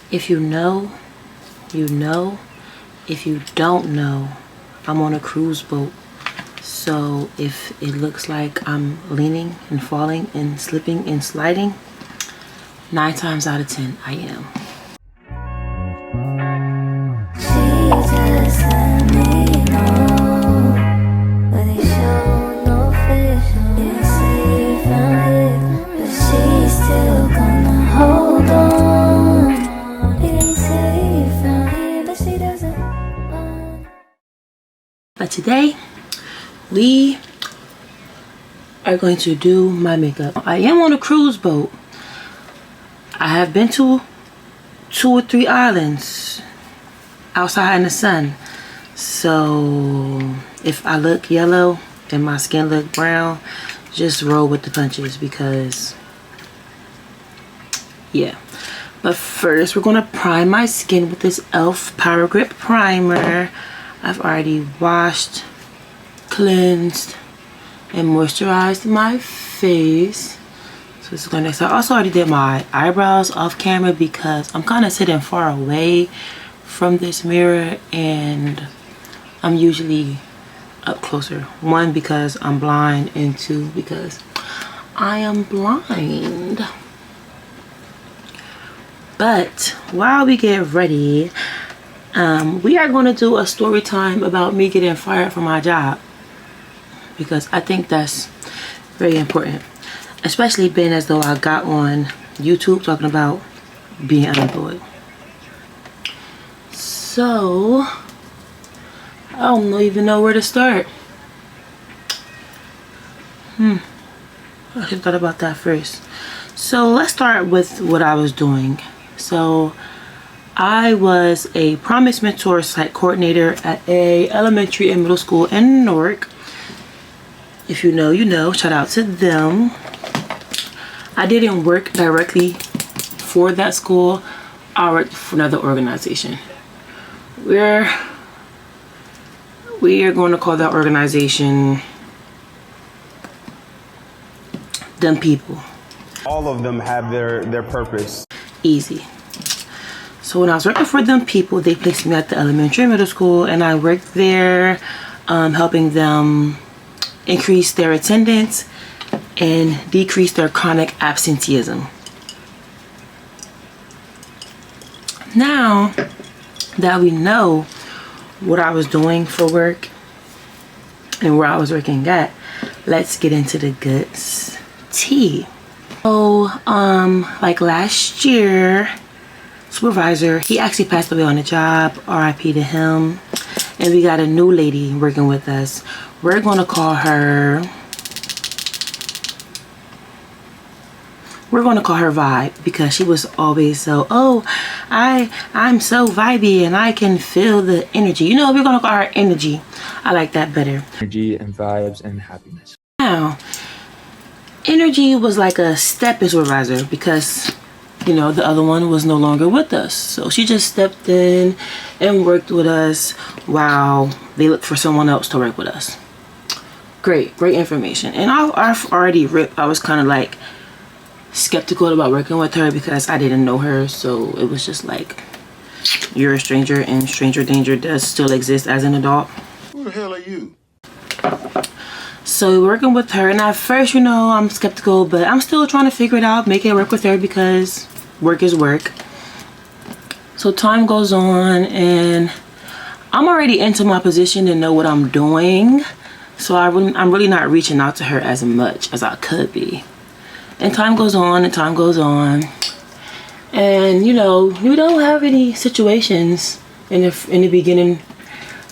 If you know, you know. If you don't know, I'm on a cruise boat. So if it looks like I'm leaning and falling and slipping and sliding, 9 times out of 10 I am. But today we are going to do my makeup. I am on a cruise boat. I have been to 2 or 3 islands outside in the sun. So if I look yellow and my skin look brown, just roll with the punches because yeah. But first we're gonna prime my skin with this e.l.f. Power Grip Primer. I've already washed, cleansed, and moisturized my face. So this is going next. I also already did my eyebrows off camera because I'm kind of sitting far away from this mirror and I'm usually up closer. 1, because I'm blind, and 2, because I am blind. But while we get ready, we are going to do a story time about me getting fired from my job, because I think that's very important, especially being as though I got on YouTube talking about being unemployed. So I don't even know where to start. I should have thought about that first. So let's start with what I was doing. So I was a Promise Mentor site coordinator at a elementary and middle school in Newark. If you know, you know. Shout out to them. I didn't work directly for that school. I worked for another organization. We are going to call that organization Them People. All of them have their purpose. Easy. So when I was working for Them People, they placed me at the elementary and middle school, and I worked there helping them increase their attendance and decrease their chronic absenteeism. Now that we know what I was doing for work and where I was working at, let's get into the goods tea. So like last year, supervisor, he actually passed away on the job, RIP to him, and we got a new lady working with us. We're gonna call her Vibe, because she was always so, oh, I'm so vibey and I can feel the energy. You know, we're gonna call her Energy. I like that better. Energy and vibes and happiness. Now, Energy was like a step-in supervisor because, you know, the other one was no longer with us. So she just stepped in and worked with us while they looked for someone else to work with us. Great information. And I've already ripped. I was kind of like skeptical about working with her because I didn't know her. So it was just like, you're a stranger, and stranger danger does still exist as an adult. Who the hell are you? So working with her, and at first, you know, I'm skeptical, but I'm still trying to figure it out, make it work with her, because work is work. So time goes on and I'm already into my position and know what I'm doing. So I'm really not reaching out to her as much as I could be. And time goes on and time goes on. And you know, we don't have any situations in the beginning,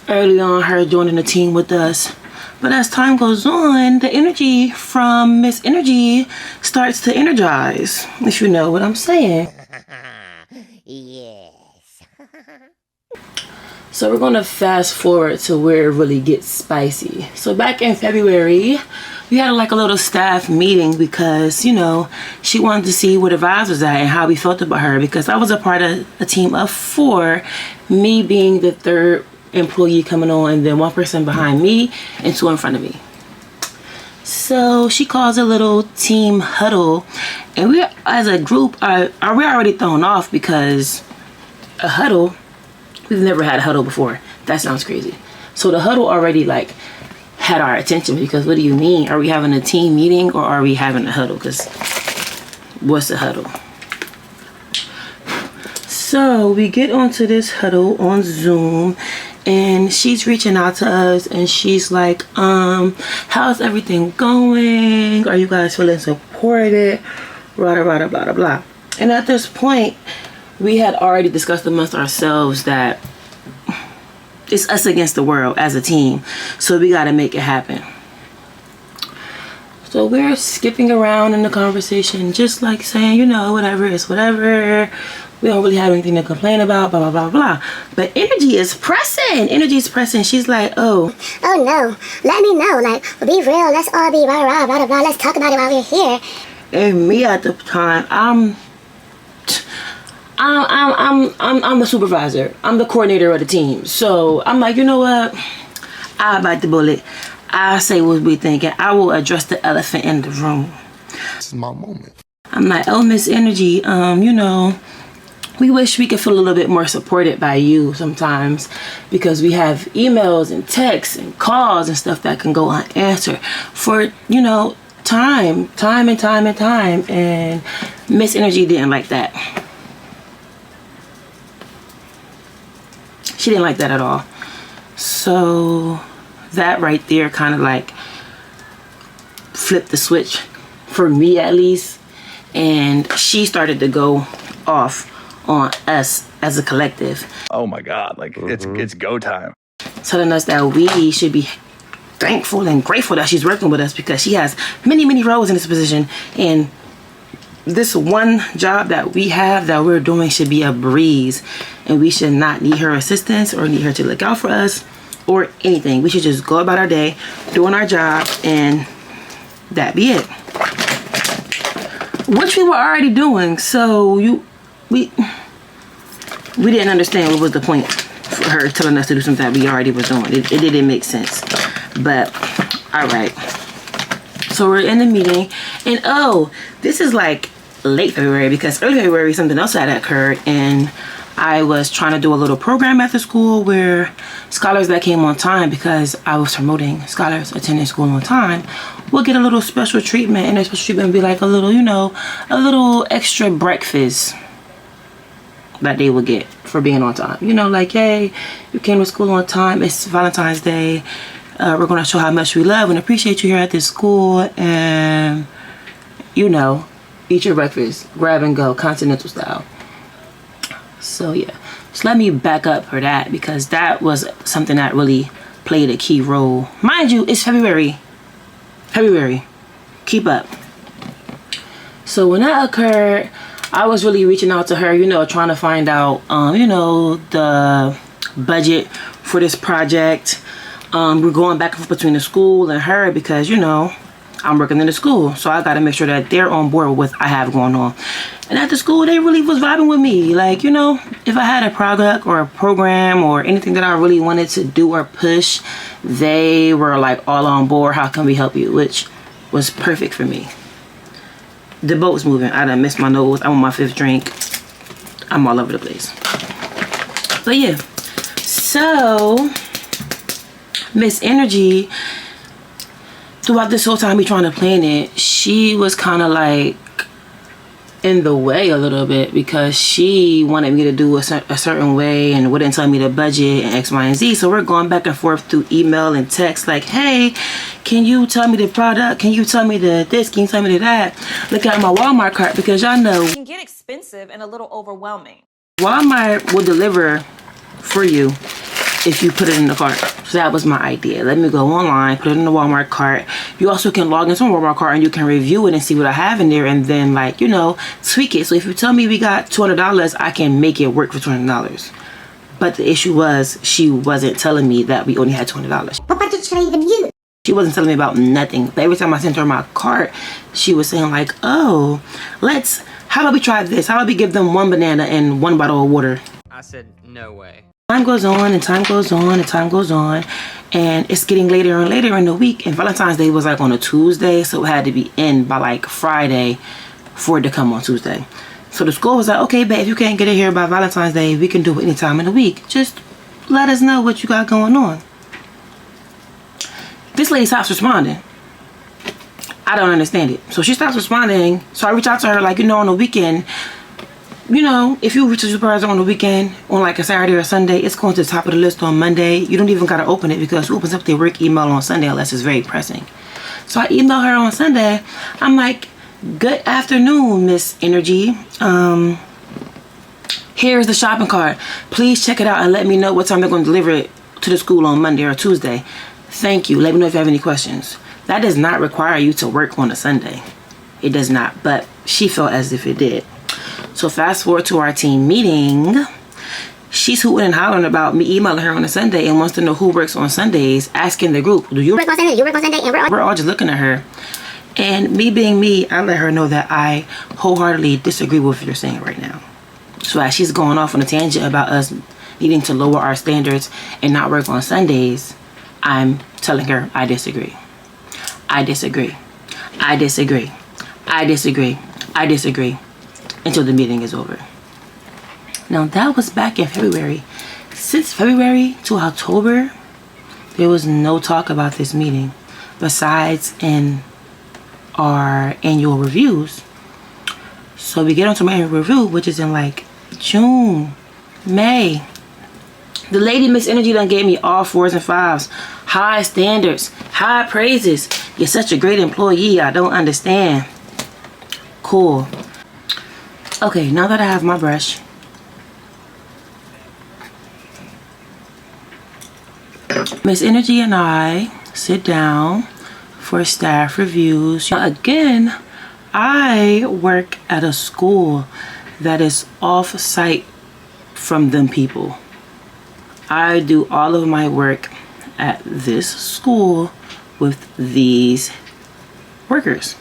early on, her joining the team with us. But as time goes on, the energy from Miss Energy starts to energize, if you know what I'm saying. Yes. So we're gonna fast forward to where it really gets spicy. So back in February, we had like a little staff meeting because, you know, she wanted to see where the vibes was at and how we felt about her, because I was a part of a team of 4, me being the 3rd employee coming on, and then 1 person behind me and 2 in front of me. So she calls a little team huddle, and we as a group we're already thrown off because a huddle. We've never had a huddle before. That sounds crazy. So the huddle already like had our attention, because what do you mean? Are we having a team meeting or are we having a huddle? Because what's a huddle? So we get onto this huddle on Zoom, and she's reaching out to us and she's like, how's everything going? Are you guys feeling supported? Blah, blah, blah, blah, blah. And at this point, we had already discussed amongst ourselves that it's us against the world as a team. So we got to make it happen. So we're skipping around in the conversation, just like saying, you know, whatever is whatever. We don't really have anything to complain about, blah, blah, blah, blah. But energy is pressing. Energy is pressing. She's like, oh no, let me know. Like, be real. Let's all be blah, blah, blah, blah. Let's talk about it while we're here. And me at the time, I'm the supervisor. I'm the coordinator of the team. So I'm like, you know what? I'll bite the bullet. I'll say what we thinking. I will address the elephant in the room. This is my moment. I'm like, oh, Miss Energy, you know, we wish we could feel a little bit more supported by you sometimes, because we have emails and texts and calls and stuff that can go unanswered for, you know, time. And Miss Energy didn't like that. She didn't like that at all. So that right there kind of like flipped the switch for me, at least. And she started to go off on us as a collective. Oh my God, like it's go time. Telling us that we should be thankful and grateful that she's working with us, because she has many roles in this position, and this one job that we have that we're doing should be a breeze, and we should not need her assistance or need her to look out for us or anything. We should just go about our day doing our job, and that be it, which we were already doing. So we didn't understand what was the point for her telling us to do something that we already was doing. It didn't make sense. But all right, so we're in the meeting, and oh, this is like late February, because early February something else had occurred, and I was trying to do a little program at the school where scholars that came on time, because I was promoting scholars attending school on time, will get a little special treatment, and their special treatment would be like a little, you know, a little extra breakfast that they would get for being on time. You know, like, hey, you came to school on time, it's Valentine's Day, we're going to show how much we love and appreciate you here at this school, and, you know, eat your breakfast, grab and go, continental style. So yeah, so let me back up for that, because that was something that really played a key role. Mind you, it's February. Keep up. So when that occurred, I was really reaching out to her, you know, trying to find out, you know, the budget for this project. We're going back and forth between the school and her, because, you know, I'm working in the school, so I gotta make sure that they're on board with what I have going on. And at the school, they really was vibing with me. Like, you know, if I had a product or a program or anything that I really wanted to do or push, they were like all on board. How can we help you? Which was perfect for me. The boat's moving. I done missed my nose. I'm on my 5th drink. I'm all over the place. But yeah, so Miss Energy, throughout this whole time we trying to plan it, she was kind of like in the way a little bit, because she wanted me to do a certain way and wouldn't tell me the budget and X, Y, and Z. So we're going back and forth through email and text, like, hey, can you tell me the product? Can you tell me the this? Can you tell me the that? Look at my Walmart cart, because y'all know it can get expensive and a little overwhelming. Walmart will deliver for you if you put it in the cart. So that was my idea. Let me go online, put it in the Walmart cart. You also can log into a Walmart cart and you can review it and see what I have in there, and then, like, you know, tweak it. So if you tell me we got $200, I can make it work for $200. But the issue was, she wasn't telling me that we only had $200. What budget should I even use? She wasn't telling me about nothing. But every time I sent her my cart, she was saying like, oh, how about we try this? How about we give them 1 banana and 1 bottle of water? I said, no way. Time goes on and time goes on and time goes on, and it's getting later and later in the week, and Valentine's Day was like on a Tuesday, so it had to be in by like Friday for it to come on Tuesday. So the school was like, okay, babe, if you can't get it here by Valentine's Day, we can do it anytime in the week. Just let us know what you got going on. This lady stops responding. I don't understand it. So she stops responding. So I reach out to her like, on the weekend, if you reach a supervisor on the weekend, on like a Saturday or Sunday, it's going to the top of the list on Monday. You don't even got to open it because who opens up their work email on Sunday unless it's very pressing. So I email her on Sunday. I'm like, good afternoon, Miss Energy. Here's the shopping cart. Please check it out and let me know what time they're going to deliver it to the school on Monday or Tuesday. Thank you. Let me know if you have any questions. That does not require you to work on a Sunday. It does not, but she felt as if it did. So fast forward to our team meeting. She's hooting and hollering about me emailing her on a Sunday and wants to know who works on Sundays, asking the group, do you work on Sunday? You work on Sunday? And we're all just looking at her. And me being me, I let her know that I wholeheartedly disagree with what you're saying right now. So as she's going off on a tangent about us needing to lower our standards and not work on Sundays, I'm telling her I disagree. I disagree. I disagree. I disagree. I disagree. Until the meeting is over. Now that was back in February. Since February to October, there was no talk about this meeting besides in our annual reviews. So we get onto my annual review, which is in like June, May. The lady Miss Energy done gave me all 4s and 5s. High standards, high praises. You're such a great employee. I don't understand. Cool. Okay, now that I have my brush, Miss Energy and I sit down for staff reviews. Again, I work at a school that is off-site from them people. I do all of my work at this school with these workers.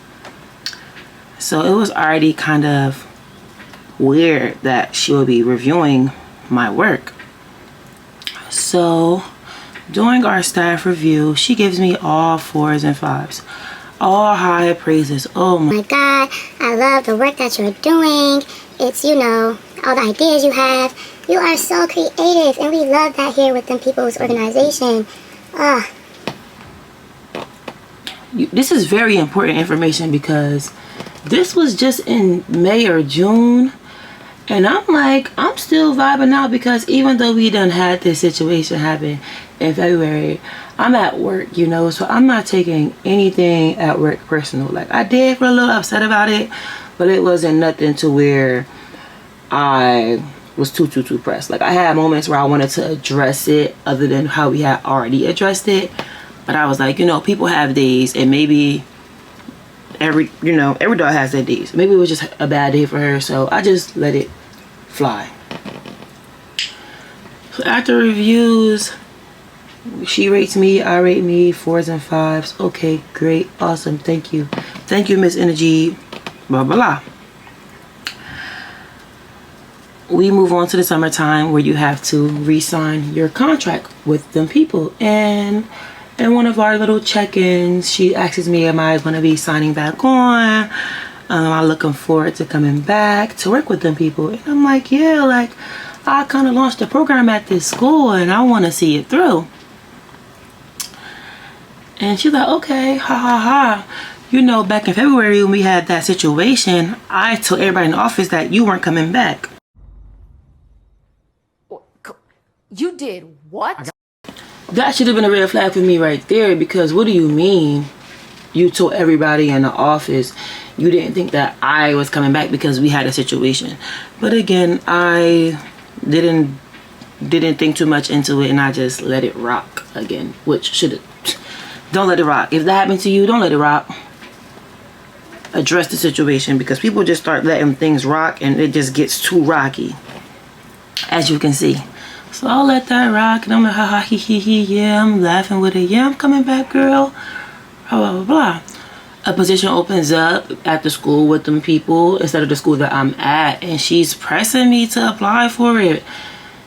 So it was already kind of weird that she would be reviewing my work. So during our staff review, she gives me all 4s and 5s. All high praises. Oh my God, I love the work that you're doing. It's, all the ideas you have. You are so creative, and we love that here within People's Organization. This is very important information because this was just in May or June. And I'm like, I'm still vibing out because even though we done had this situation happen in February, I'm at work, so I'm not taking anything at work personal. Like I did feel a little upset about it, but it wasn't nothing to where I was too pressed. Like I had moments where I wanted to address it other than how we had already addressed it. But I was like, people have days, and maybe every dog has their days. Maybe it was just a bad day for her, so I just let it fly. So after reviews, she rates me, I rate me, 4s and 5s. Okay, great, awesome, thank you, Miss Energy, blah blah blah. We move on to the summertime where you have to re-sign your contract with them people. And in one of our little check-ins, she asks me, am I going to be signing back on? I'm looking forward to coming back to work with them people. And I'm like, yeah, like I kind of launched a program at this school and I want to see it through. And she's like, okay, ha ha ha. Back in February when we had that situation, I told everybody in the office that you weren't coming back. You did what? That should have been a red flag for me right there, because what do you mean you told everybody in the office you didn't think that I was coming back because we had a situation? But again, I didn't think too much into it and I just let it rock again, which should have. Don't let it rock. If that happened to you, don't let it rock. Address the situation, because people just start letting things rock and it just gets too rocky, as you can see. So I'll let that rock and I'm like, ha ha he he, yeah, I'm laughing with it. Yeah, I'm coming back, girl. Blah blah blah. A position opens up at the school with them people instead of the school that I'm at, and she's pressing me to apply for it.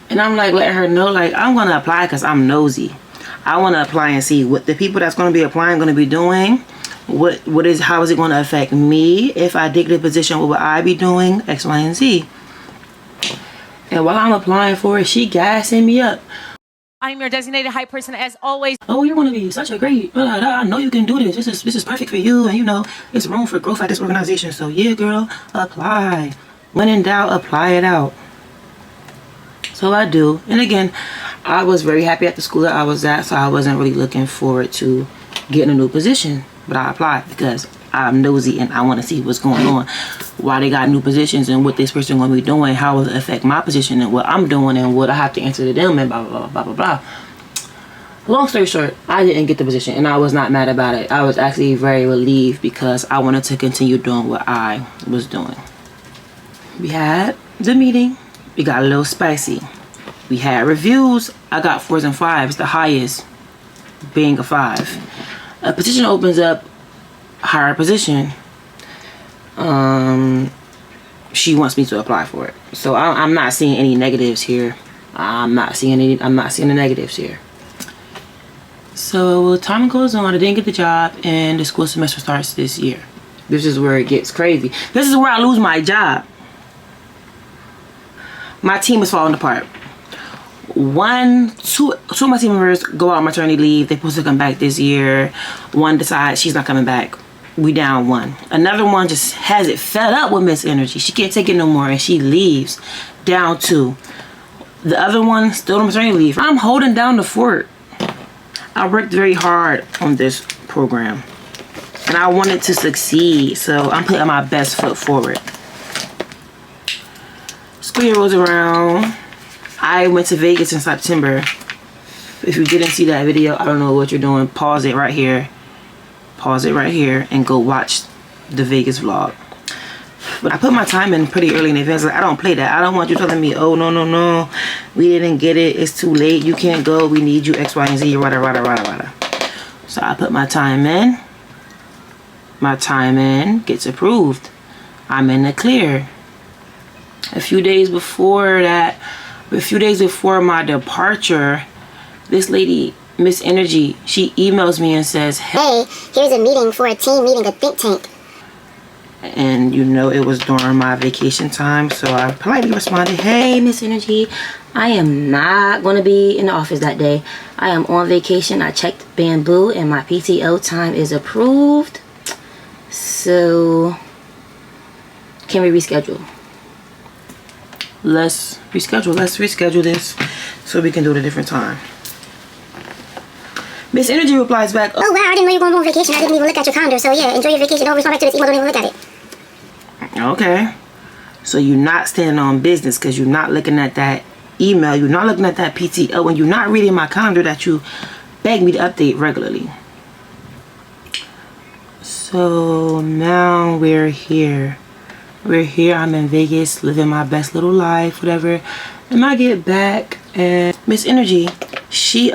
And I'm like letting her know, like, I'm gonna apply because I'm nosy. I want to apply and see what the people that's going to be applying going to be doing, how is it going to affect me if I did the position? What would I be doing? X, Y, and Z. And while I'm applying for it, she gassing me up. I'm your designated hype person as always. Oh, you're going to be such a great, I know you can do this. This is perfect for you. And you know, it's room for growth at this organization. So yeah, girl, apply. When in doubt, apply it out. So I do. And again, I was very happy at the school that I was at. So I wasn't really looking forward to getting a new position. But I applied because I'm nosy and I want to see what's going on, why they got new positions and what this person going to be doing, how will it affect my position and what I'm doing and what I have to answer to them and blah, blah, blah, blah, blah. Long story short, I didn't get the position and I was not mad about it. I was actually very relieved because I wanted to continue doing what I was doing. We had the meeting. We got a little spicy. We had reviews. I got 4s and 5s, the highest being a 5. A position opens up, higher position. She wants me to apply for it. So I'm not seeing any negatives here. I'm not seeing the negatives here. So time goes on. I didn't get the job and the school semester starts this year. This is where it gets crazy. This is where I lose my job. My team is falling apart. Two of my team members go out on maternity leave. They're supposed to come back this year. One decides she's not coming back. We down 1. Another one just has it fed up with Miss Energy. She can't take it no more and she leaves. Down 2. The other one still on maternity leave. I'm holding down the fort. I worked very hard on this program and I wanted to succeed, so I'm putting my best foot forward. School year rolls around. I went to Vegas in September. If you didn't see that video, I don't know what you're doing. Pause it right here. Pause it right here and go watch the Vegas vlog. But I put my time in pretty early in advance. Like, I don't play that. I don't want you telling me, oh, no. We didn't get it. It's too late. You can't go. We need you, X, Y, and Z. Rada. So I put my time in. My time in gets approved. I'm in the clear. A few days before my departure, this lady, Miss Energy, she emails me and says, Hey, here's a meeting for a team meeting, a think tank. And you know it was during my vacation time, so I politely responded, hey, Miss Energy, I am not going to be in the office that day. I am on vacation. I checked Bamboo and my PTO time is approved. So, can we reschedule? Let's reschedule this so we can do it a different time. Miss Energy replies back, Oh wow, I didn't know you were going on vacation. I didn't even look at your calendar. So yeah, enjoy your vacation. Don't respond back to this email. Don't even look at it. Okay. So you're not standing on business because you're not looking at that email. You're not looking at that PTO. And you're not reading my calendar that you beg me to update regularly. So now we're here. I'm in Vegas living my best little life, whatever. And I get back and Miss Energy, she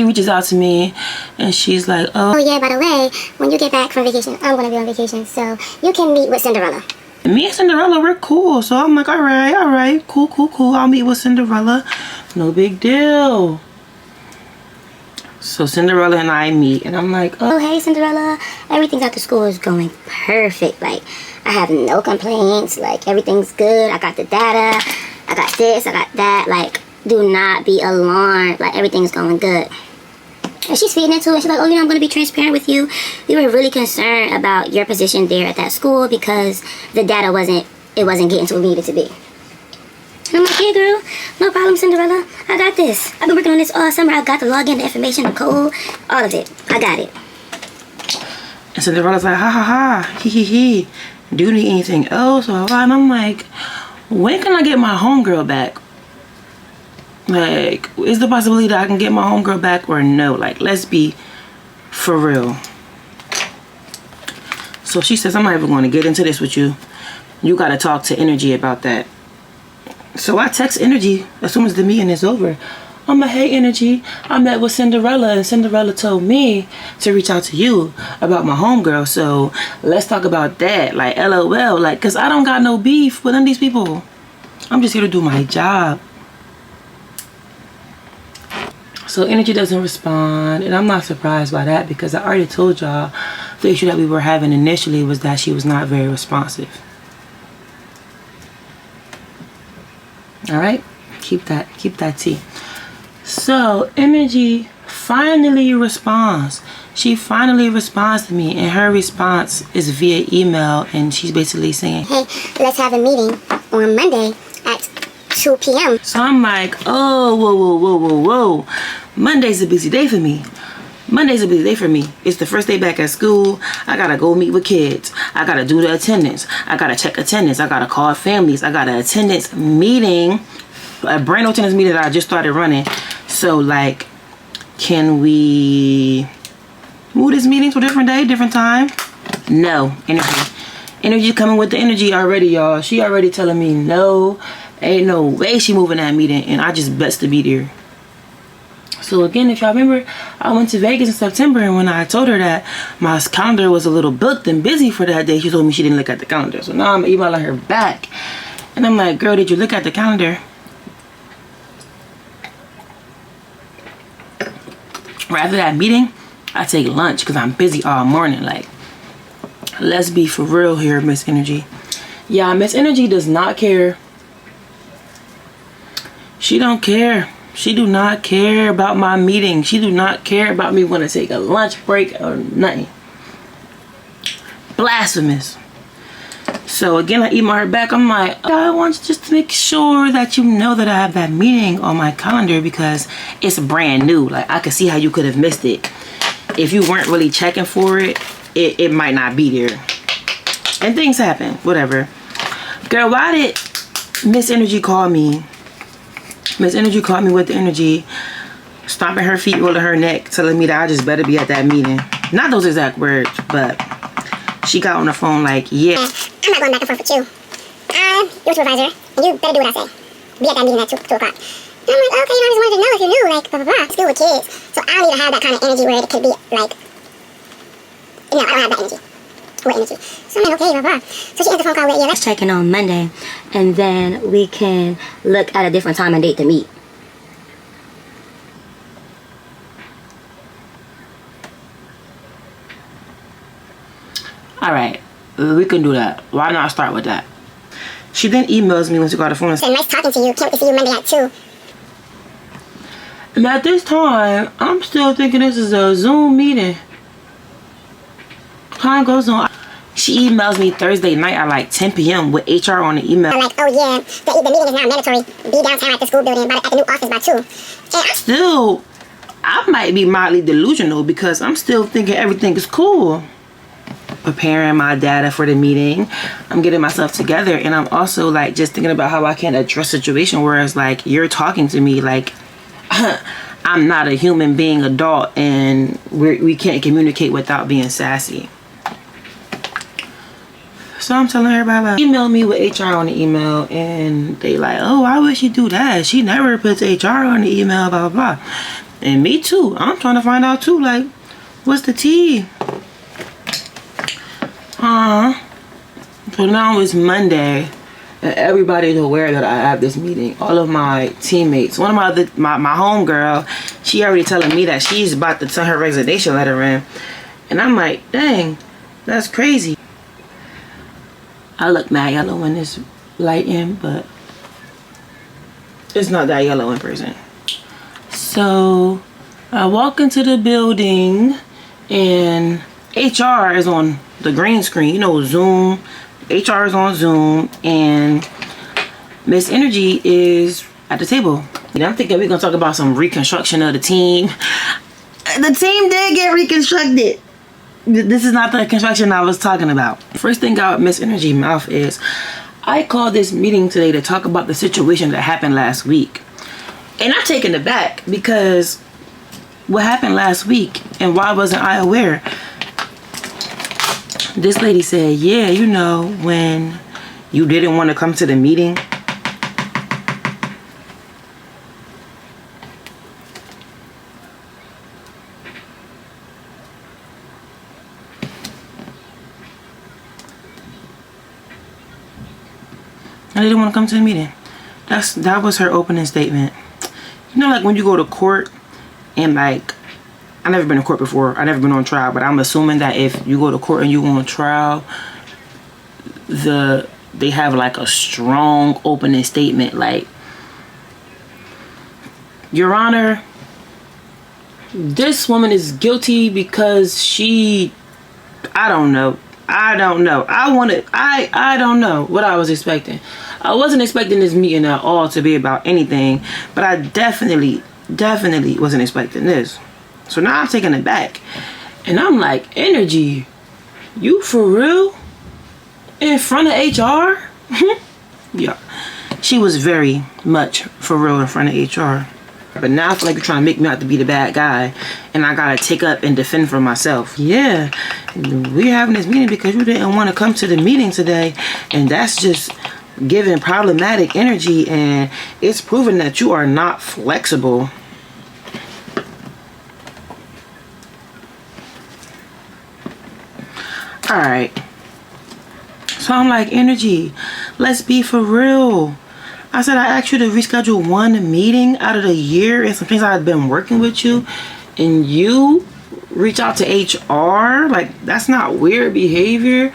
reaches out to me and she's like, Oh yeah, by the way, when you get back from vacation, I'm gonna be on vacation, so you can meet with Cinderella. Me and Cinderella, we're cool. So I'm like, all right, cool. I'll meet with Cinderella. No big deal. So Cinderella and I meet and I'm like, Oh hey Cinderella, everything at the school is going perfect. Like, I have no complaints. Like, everything's good. I got the data. I got this. I got that. Like, do not be alarmed. Like, everything's going good. And she's feeding it to it. She's like, oh, you know, I'm going to be transparent with you. We were really concerned about your position there at that school because the data wasn't getting to where it needed to be. And I'm like, hey girl, no problem, Cinderella. I got this. I've been working on this all summer. I got the login, the information, the code, all of it. I got it. and Cinderella's like, ha, he. Do you need anything else? And I'm like, when can I get my homegirl back? Like, is the possibility that I can get my homegirl back or no? Like, let's be for real. So she says, I'm not even going to get into this with you. You got to talk to Energy about that. So I text Energy as soon as the meeting is over. I'm like, hey Energy, I met with Cinderella and Cinderella told me to reach out to you about my homegirl. So let's talk about that. Like, LOL. Like, because I don't got no beef with none of these people. I'm just here to do my job. So energy doesn't respond, and I'm not surprised by that because I already told y'all the issue that we were having initially was that she was not very responsive. All right, keep that tea. So energy finally responds. She finally responds to me, and her response is via email, and she's basically saying, hey, let's have a meeting on Monday at 2 p.m. So I'm like, oh, whoa. Monday's a busy day for me. It's the first day back at school. I gotta go meet with kids. I gotta do the attendance. I gotta check attendance. I gotta call families. I got an attendance meeting, a brand new attendance meeting that I just started running. So like, can we move this meeting to a different day, different time? No, energy coming with the energy already, y'all. She already telling me no, ain't no way she moving that meeting, and I just best to be there. So again, if y'all remember, I went to Vegas in September, and when I told her that my calendar was a little booked and busy for that day, she told me she didn't look at the calendar. So now I'm emailing her back, and I'm like, girl, did you look at the calendar? Right after that meeting, I take lunch because I'm busy all morning. Like, let's be for real here, Miss Energy. Yeah, Miss Energy does not care. She don't care. She do not care about my meeting. She do not care about me wanting to take a lunch break or nothing. Blasphemous. So again, I email her back. I'm like, I want just to make sure that you know that I have that meeting on my calendar because it's brand new. Like, I could see how you could have missed it. If you weren't really checking for it, it might not be there. And things happen, whatever. Girl, why did Miss Energy call me? Miss Energy called me with the energy, stomping her feet, rolling her neck, telling me that I just better be at that meeting. Not those exact words, but she got on the phone like, yeah. I'm not going back and forth with you. I'm your supervisor, and you better do what I say. Be at that meeting at 2 o'clock. And I'm like, okay, I just wanted to know if you knew, like, blah, blah, blah. School with kids. So I don't need to have that kind of energy where it could be, like, I don't have that energy. What energy? So I'm like, okay, blah, blah. So she ends the phone call with, yeah, let's check in on Monday, and then we can look at a different time and date to meet. All right, we can do that. Why not start with that? She then emails me when she got the phone and said, nice talking to you. Can't wait to see you Monday at 2. and at this time, I'm still thinking this is a Zoom meeting. Time goes on. She emails me Thursday night at like 10 p.m. with HR on the email. I'm like, oh yeah, the meeting is now mandatory. Be downtown at the school building, at the new office by 2. And Still, I might be mildly delusional because I'm still thinking everything is cool. Preparing my data for the meeting, I'm getting myself together, and I'm also like just thinking about how I can address a situation where it's like you're talking to me like I'm not a human being adult, and we can't communicate without being sassy. So I'm telling everybody, like, email me with HR on the email, and they like, oh, why would she do that? She never puts HR on the email, blah, blah, blah. And me too. I'm trying to find out too, like, what's the tea? So now it's Monday, and everybody's aware that I have this meeting. All of my teammates. One of my homegirl, she already telling me that she's about to turn her resignation letter in. And I'm like, dang, that's crazy. I look mad yellow when it's light in, but it's not that yellow in person. So I walk into the building, and HR is on the green screen, you know, Zoom. HR is on Zoom, and Miss Energy is at the table. And I'm thinking we're gonna talk about some reconstruction of the team. The team did get reconstructed. This is not the construction I was talking about. First thing out of Miss Energy mouth is, I called this meeting today to talk about the situation that happened last week. And I'm taken aback because what happened last week, and why wasn't I aware? This lady said, yeah, you know, when you didn't want to come to the meeting, I didn't want to come to the meeting. That was her opening statement. You know, like when you go to court And like, I've never been to court before. I've never been on trial, but I'm assuming that if you go to court and you go on trial, they have like a strong opening statement like, Your Honor, this woman is guilty because she, I don't know. I don't know what I was expecting. I wasn't expecting this meeting at all to be about anything, but I definitely wasn't expecting this. So now I'm taking it back, and I'm like, Energy, you for real? In front of HR? Yeah, she was very much for real in front of HR. But now I feel like you're trying to make me out to be the bad guy, and I gotta take up and defend for myself. Yeah, we're having this meeting because you didn't want to come to the meeting today, and that's just giving problematic energy, and it's proving that you are not flexible. Alright. So I'm like, Energy, let's be for real. I said I asked you to reschedule one meeting out of the year and some things I've been working with you, and you reach out to HR? Like, that's not weird behavior.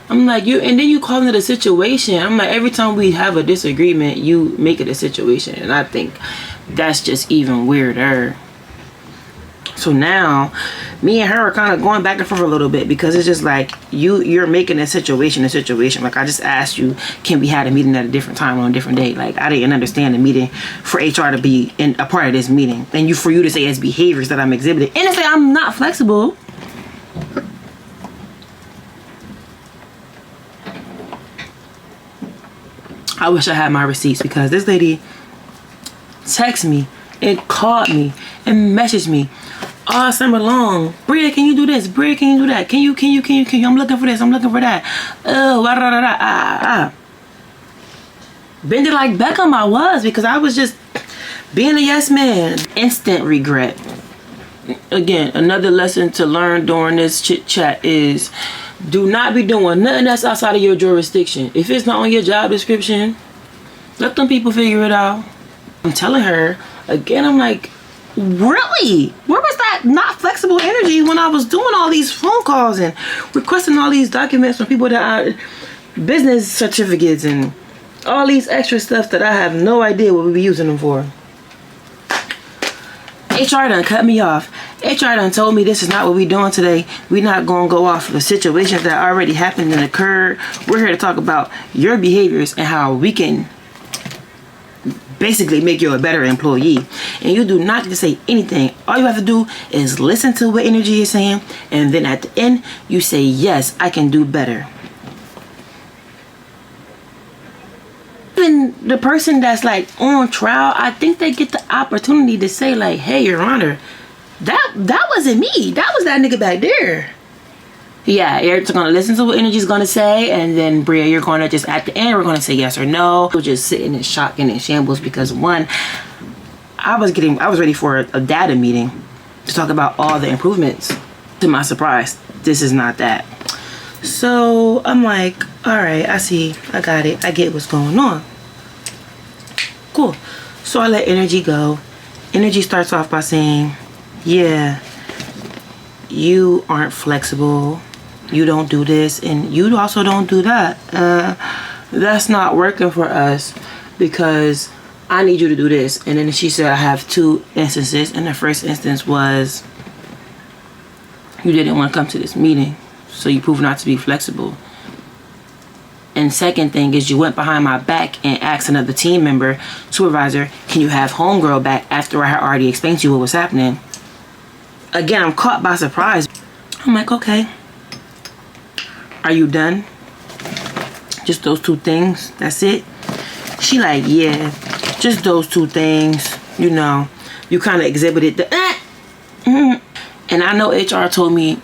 I'm like, and then you call it a situation. I'm like, every time we have a disagreement, you make it a situation, and I think that's just even weirder. So now, me and her are kind of going back and forth a little bit because it's just like you're making a situation a situation. Like, I just asked you, can we have a meeting at a different time on a different day? Like, I didn't understand the meeting for HR to be a part of this meeting, and for you to say it's behaviors that I'm exhibiting, and to say I'm not flexible. I wish I had my receipts because this lady texted me and called me and messaged me all summer long. Bria, can you do this? Bria, can you do that? Can you? I'm looking for this. I'm looking for that. Bend it like Beckham I was, because I was just being a yes man. Instant regret. Again, another lesson to learn during this chit chat is do not be doing nothing that's outside of your jurisdiction. If it's not on your job description, let them people figure it out. I'm telling her again, I'm like, really? Where was that not flexible energy when I was doing all these phone calls and requesting all these documents from people that are business certificates and all these extra stuff that I have no idea what we be using them for? HR done cut me off. HR done told me this is not what we doing today. We're not going to go off the situations that already happened and occurred. We're here to talk about your behaviors and how we can basically make you a better employee. And you do not get to say anything. All you have to do is listen to what energy is saying, and then at the end you say, yes, I can do better. Even the person that's like on trial, I think they get the opportunity to say like, hey, Your Honor, that wasn't me, that was that nigga back there. Yeah, you're gonna listen to what energy's gonna say, and then Bria, you're gonna just at the end, we're gonna say yes or no. We're just sitting in shock and in shambles because one, I was ready for a data meeting to talk about all the improvements. To my surprise, this is not that. So I'm like, all right, I see, I got it, I get what's going on. Cool. So I let energy go. Energy starts off by saying, yeah, you aren't flexible. You don't do this, and you also don't do that. That's not working for us because I need you to do this. And then she said I have two instances, and the first instance was you didn't want to come to this meeting, so you proved not to be flexible. And second thing is you went behind my back and asked another team member, supervisor, can you have homegirl back after I had already explained to you what was happening? Again, I'm caught by surprise. I'm like, okay. Are you done? Just those two things? That's it? She like, yeah, just those two things. You know, you kind of exhibited the And I know HR told me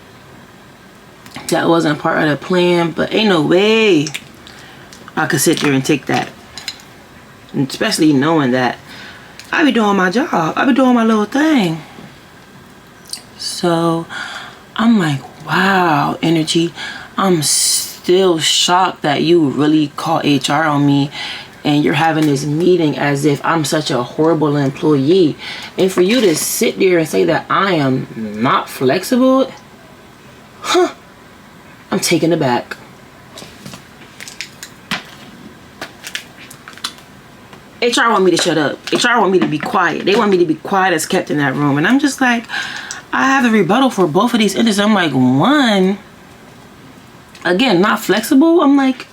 that wasn't part of the plan, but ain't no way I could sit there and take that. And especially knowing that I be doing my job. I be doing my little thing. So I'm like, wow, energy. I'm still shocked that you really called HR on me and you're having this meeting as if I'm such a horrible employee. And for you to sit there and say that I am not flexible, I'm taken aback. HR want me to shut up. HR want me to be quiet. They want me to be quiet as kept in that room. And I'm just like, I have a rebuttal for both of these entities. I'm like, one, again, not flexible. I'm like,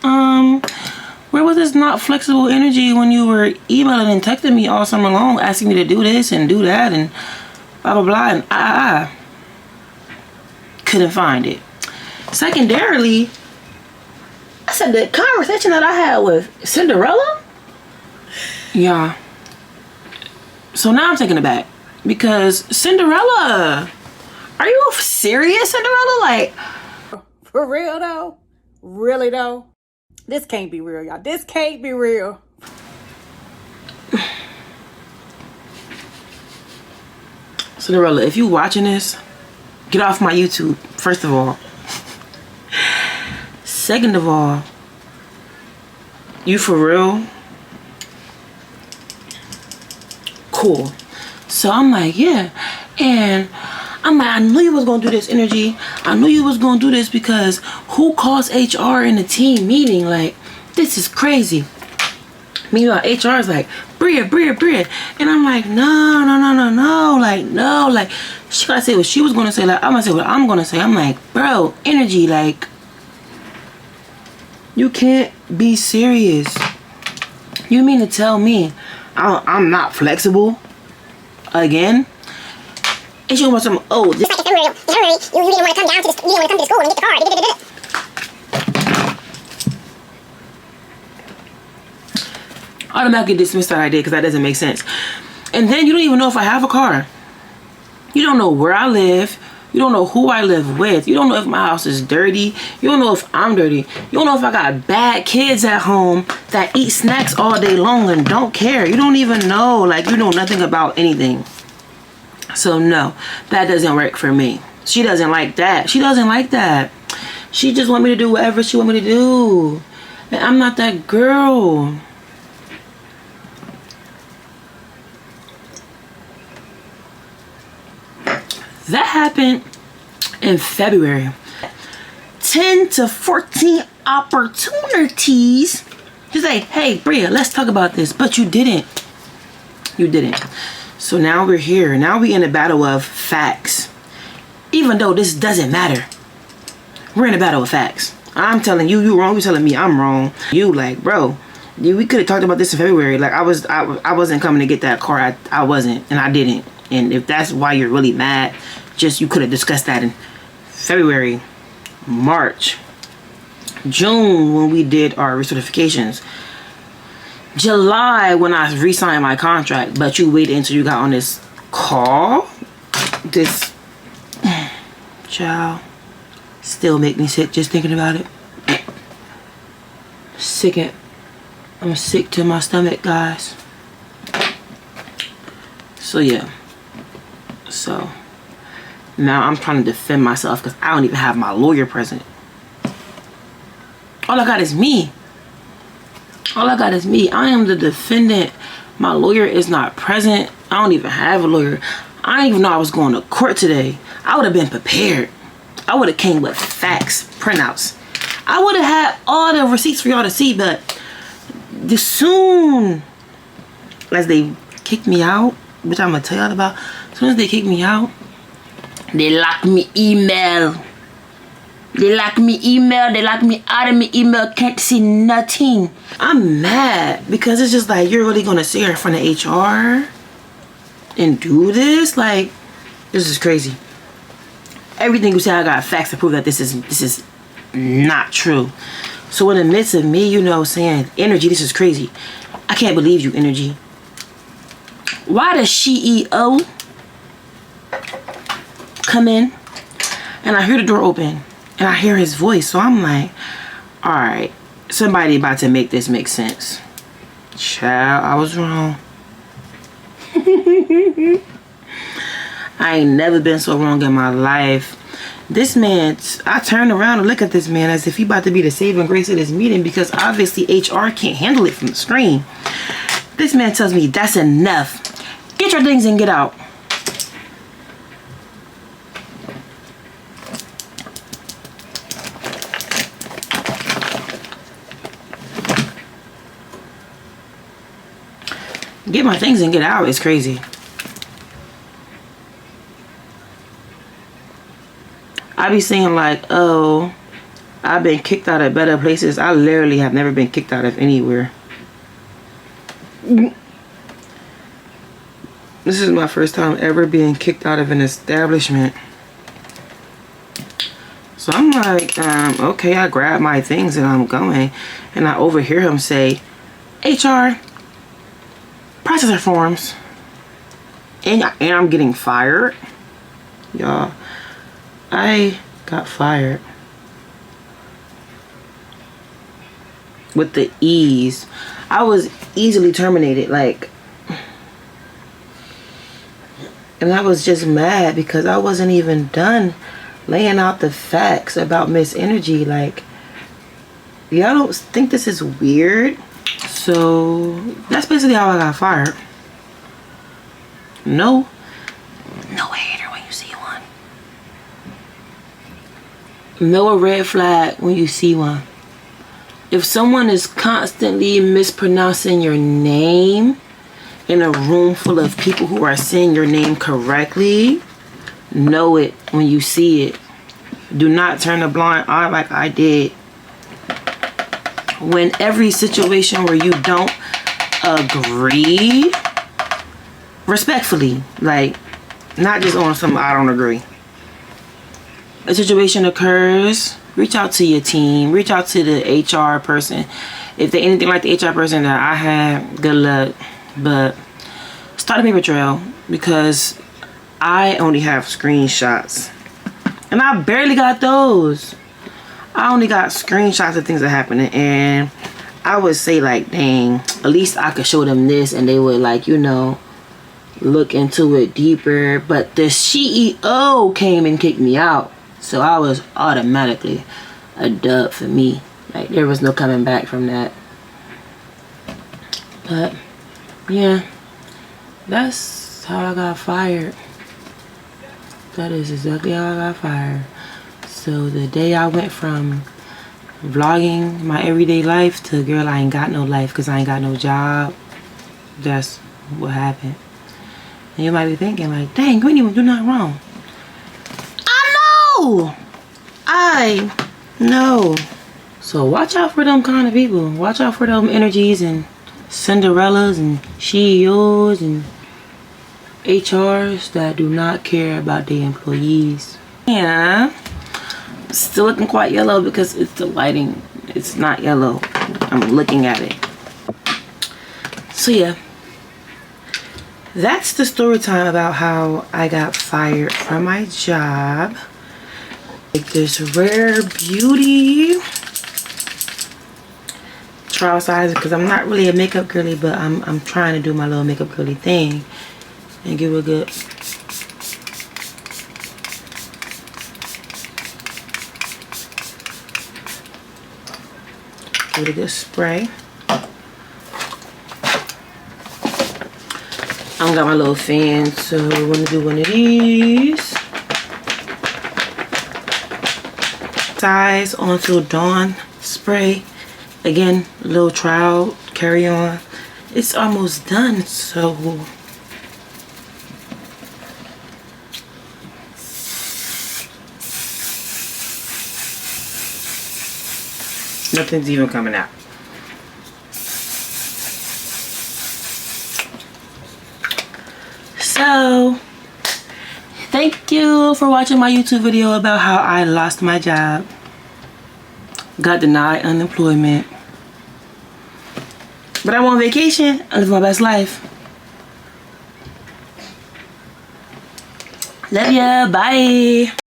where was this not flexible energy when you were emailing and texting me all summer long, asking me to do this and do that and blah, blah, blah. And I couldn't find it. Secondarily, I said the conversation that I had with Cinderella. Yeah. So now I'm taken aback because Cinderella, are you serious, Cinderella? Like, for real though? Really though? This can't be real, y'all. This can't be real. Cinderella, if you watching this, get off my YouTube, first of all. Second of all, you for real? Cool. So I'm like, yeah. And I'm like, I knew you was gonna do this, energy. I knew you was gonna do this because who calls HR in a team meeting? Like, this is crazy. Meanwhile, HR is like, Bria. And I'm like, no. Like, no. Like, she gotta say what she was gonna say. Like, I'm gonna say what I'm gonna say. I'm like, bro, energy, like, you can't be serious. You mean to tell me I'm not flexible again? And she wants some, oh, this. It's like in February, you didn't want to come down to this, you didn't want to come to the school and get the car. Automatically dismiss that idea because that doesn't make sense. And then you don't even know if I have a car. You don't know where I live. You don't know who I live with. You don't know if my house is dirty. You don't know if I'm dirty. You don't know if I got bad kids at home that eat snacks all day long and don't care. You don't even know. Like, you know nothing about anything. So no, that doesn't work for me. She doesn't like that. She doesn't like that. She just want me to do whatever she want me to do. And I'm not that girl. That happened in February. 10 to 14 opportunities to say, hey, Bria, let's talk about this. But you didn't. You didn't. So now we're here. Now we're in a battle of facts. Even though this doesn't matter. We're in a battle of facts. I'm telling you, you wrong. You're telling me I'm wrong. You like, bro, we could have talked about this in February. Like, I wasn't coming to get that car. I wasn't. And I didn't. And if that's why you're really mad, just you could have discussed that in February, March, June when we did our recertifications, July when I re-signed my contract. But you waited until you got on this call. This child still make me sick just thinking about it. I'm sick to my stomach, guys. So yeah. So now I'm trying to defend myself because I don't even have my lawyer present. All I got is me. All I got is me. I am the defendant. My lawyer is not present. I don't even have a lawyer. I didn't even know I was going to court today. I would have been prepared. I would have came with facts, printouts. I would have had all the receipts for y'all to see, but as soon as they kicked me out, which I'm going to tell y'all about, as soon as they kicked me out, they locked me email. They locked me email. They locked me out of my email. Can't see nothing. I'm mad because it's just like, you're really going to sit here in front of HR and do this? Like, this is crazy. Everything you say, I got facts to prove that this is not true. So in the midst of me, you know, saying, energy, this is crazy. I can't believe you, energy. Why does CEO come in and I hear the door open and I hear his voice? So I'm like, all right, somebody about to make this make sense. Child, I was wrong. I ain't never been so wrong in my life. This man, I turned around and look at this man as if he about to be the saving grace of this meeting, because obviously HR can't handle it from the screen. This man tells me, that's enough. Get your things and get out. Get my things and get out is crazy. I be saying like, oh, I've been kicked out of better places. I literally have never been kicked out of anywhere. This is my first time ever being kicked out of an establishment. So I'm like, okay, I grab my things and I'm going. And I overhear him say, HR, processor forms. And I'm getting fired. Y'all, I got fired. With the ease. I was easily terminated, like, and I was just mad because I wasn't even done laying out the facts about Miss Energy. Like, y'all don't think this is weird? So that's basically how I got fired. No hater when you see one. No red flag when you see one. If someone is constantly mispronouncing your name in a room full of people who are saying your name correctly, know it when you see it. Do not turn a blind eye like I did. When every situation where you don't agree, respectfully, like, not just on some I don't agree. A situation occurs, reach out to your team, reach out to the HR person. If they're anything like the HR person that I had, good luck. But start a paper trail, because I only have screenshots. And I barely got those. I only got screenshots of things that happened. And I would say like, dang, at least I could show them this and they would, like, you know, look into it deeper. But the CEO came and kicked me out. So I was automatically a dub for me. Like, there was no coming back from that. But yeah, that's how I got fired. That is exactly how I got fired. So the day I went from vlogging my everyday life to, girl, I ain't got no life because I ain't got no job. That's what happened. And you might be thinking like, dang, Granny would do nothing wrong. I know. So watch out for them kind of people. Watch out for them energies and Cinderellas and CEOs and HRs that do not care about their employees. Yeah, still looking quite yellow because it's the lighting. It's not yellow. I'm looking at it. So yeah, that's the story time about how I got fired from my job. Like this Rare Beauty trial size, because I'm not really a makeup girly, but I'm trying to do my little makeup girly thing and give a good spray. I got my little fan, so I'm gonna do one of these. Size Until Dawn spray. Again, little trial, carry on. It's almost done, so nothing's even coming out. So thank you for watching my YouTube video about how I lost my job, got denied unemployment, but I'm on vacation. I live my best life. Love ya, bye.